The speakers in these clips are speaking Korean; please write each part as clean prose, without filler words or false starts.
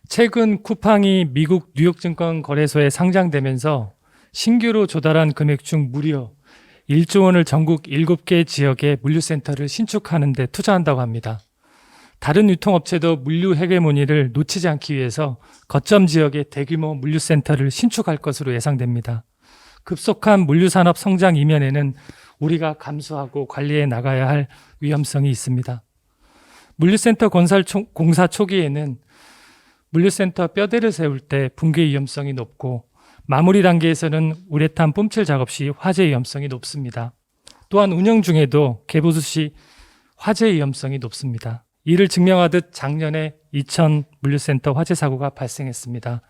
최근 쿠팡이 미국 뉴욕증권 거래소에 상장되면서 신규로 조달한 금액 중 무려 1조 원을 전국 7개 지역의 물류센터를 신축하는 데 투자한다고 합니다. 다른 유통업체도 물류 헤게모니를 놓치지 않기 위해서 거점 지역에 대규모 물류센터를 신축할 것으로 예상됩니다. 급속한 물류산업 성장 이면에는 우리가 감수하고 관리해 나가야 할 위험성이 있습니다. 물류센터 공사 초기에는 물류센터 뼈대를 세울 때 붕괴 위험성이 높고 마무리 단계에서는 우레탄 뿜칠 작업 시 화재 위험성이 높습니다. 또한 운영 중에도 개보수 시 화재 위험성이 높습니다. 이를 증명하듯 작년에 이천 물류센터 화재 사고가 발생했습니다.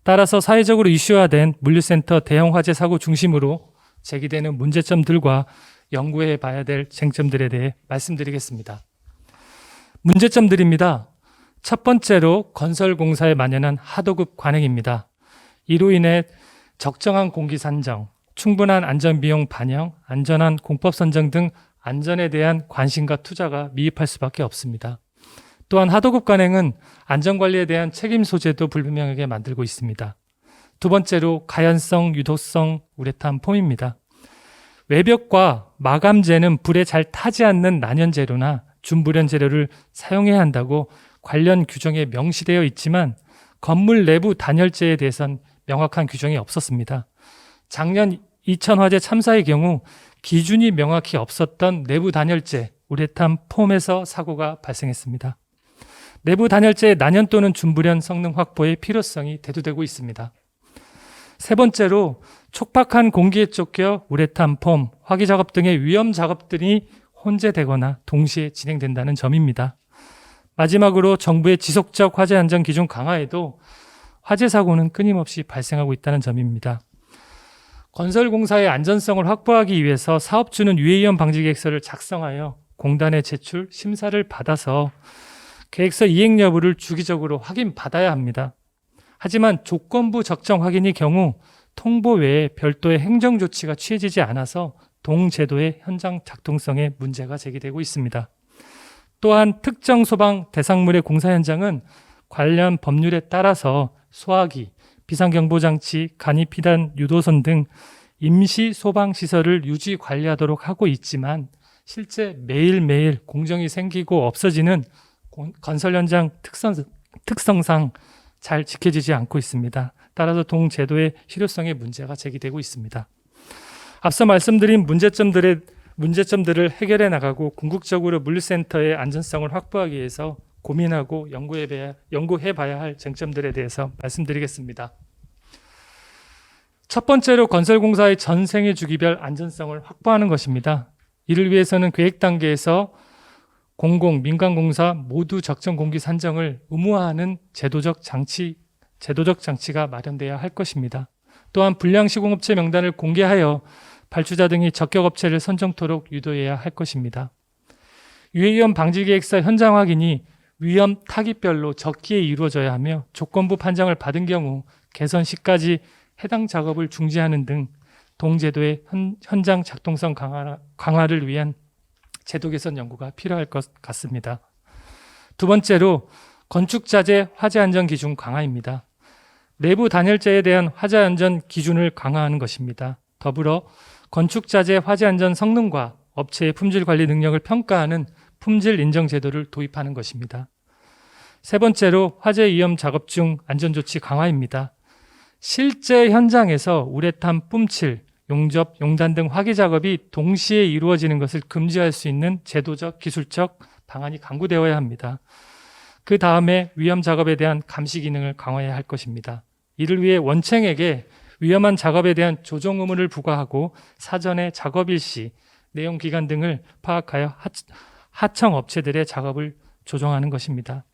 따라서 사회적으로 이슈화된 물류센터 대형 화재 사고 중심으로 제기되는 문제점들과 연구해 봐야 될 쟁점들에 대해 말씀드리겠습니다. 문제점들입니다. 첫 번째로 건설공사에 만연한 하도급 관행입니다. 이로 인해 적정한 공기 산정, 충분한 안전비용 반영, 안전한 공법 선정 등 안전에 대한 관심과 투자가 미흡할 수밖에 없습니다. 또한 하도급 관행은 안전관리에 대한 책임 소재도 불분명하게 만들고 있습니다. 두 번째로 가연성, 유도성 우레탄 폼입니다. 외벽과 마감재는 불에 잘 타지 않는 난연재료나 준불연 재료를 사용해야 한다고 관련 규정에 명시되어 있지만 건물 내부 단열재에 대해선 명확한 규정이 없었습니다. 작년 이천 화재 참사의 경우 기준이 명확히 없었던 내부 단열재 우레탄 폼에서 사고가 발생했습니다. 내부 단열재의 난연 또는 준불연 성능 확보의 필요성이 대두되고 있습니다. 세 번째로 촉박한 공기에 쫓겨 우레탄 폼, 화기 작업 등의 위험 작업들이 혼재되거나 동시에 진행된다는 점입니다. 마지막으로 정부의 지속적 화재 안전 기준 강화에도 화재 사고는 끊임없이 발생하고 있다는 점입니다. 건설공사의 안전성을 확보하기 위해서 사업주는 유해위험 방지 계획서를 작성하여 공단에 제출, 심사를 받아서 계획서 이행 여부를 주기적으로 확인받아야 합니다. 하지만 조건부 적정 확인의 경우 통보 외에 별도의 행정조치가 취해지지 않아서 동제도의 현장 작동성에 문제가 제기되고 있습니다. 또한 특정 소방 대상물의 공사 현장은 관련 법률에 따라서 소화기, 비상경보장치, 간이피단 유도선 등 임시 소방시설을 유지 관리하도록 하고 있지만 실제 매일매일 공정이 생기고 없어지는 건설 현장 특성상 잘 지켜지지 않고 있습니다. 따라서 동제도의 실효성에 문제가 제기되고 있습니다. 앞서 말씀드린 문제점들을 해결해 나가고 궁극적으로 물류센터의 안전성을 확보하기 위해서 고민하고 연구해 봐야 할 쟁점들에 대해서 말씀드리겠습니다. 첫 번째로 건설공사의 전생애 주기별 안전성을 확보하는 것입니다. 이를 위해서는 계획 단계에서 공공, 민간공사 모두 적정 공기 산정을 의무화하는 제도적 장치가 마련돼야 할 것입니다. 또한 불량 시공업체 명단을 공개하여 발주자 등이 적격업체를 선정토록 유도해야 할 것입니다. 유해위험 방지계획서 현장 확인이 위험 타깃별로 적기에 이루어져야 하며 조건부 판정을 받은 경우 개선 시까지 해당 작업을 중지하는 등 동제도의 현장 작동성 강화를 위한 제도 개선 연구가 필요할 것 같습니다. 두 번째로 건축자재 화재 안전 기준 강화입니다. 내부 단열재에 대한 화재 안전 기준을 강화하는 것입니다. 더불어 건축자재 화재 안전 성능과 업체의 품질 관리 능력을 평가하는 품질 인정 제도를 도입하는 것입니다. 세 번째로 화재 위험 작업 중 안전조치 강화입니다. 실제 현장에서 우레탄 뿜칠, 용접, 용단 등 화기 작업이 동시에 이루어지는 것을 금지할 수 있는 제도적, 기술적 방안이 강구되어야 합니다. 그 다음에 위험 작업에 대한 감시 기능을 강화해야 할 것입니다. 이를 위해 원청에게 위험한 작업에 대한 조정 의무를 부과하고 사전에 작업일 시, 내용 기간 등을 파악하여 하청 업체들의 작업을 조정하는 것입니다.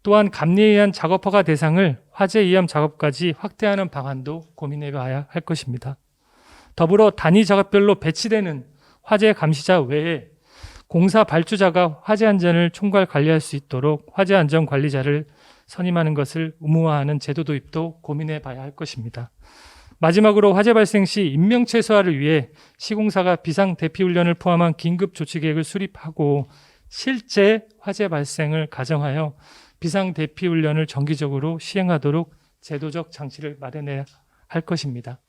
또한 감리에 의한 작업 허가 대상을 화재 위험 작업까지 확대하는 방안도 고민해 봐야 할 것입니다. 더불어 단위 작업별로 배치되는 화재 감시자 외에 공사 발주자가 화재 안전을 총괄 관리할 수 있도록 화재 안전 관리자를 선임하는 것을 의무화하는 제도 도입도 고민해 봐야 할 것입니다. 마지막으로 화재 발생 시 인명 최소화를 위해 시공사가 비상 대피 훈련을 포함한 긴급 조치 계획을 수립하고 실제 화재 발생을 가정하여 비상 대피 훈련을 정기적으로 시행하도록 제도적 장치를 마련해야 할 것입니다.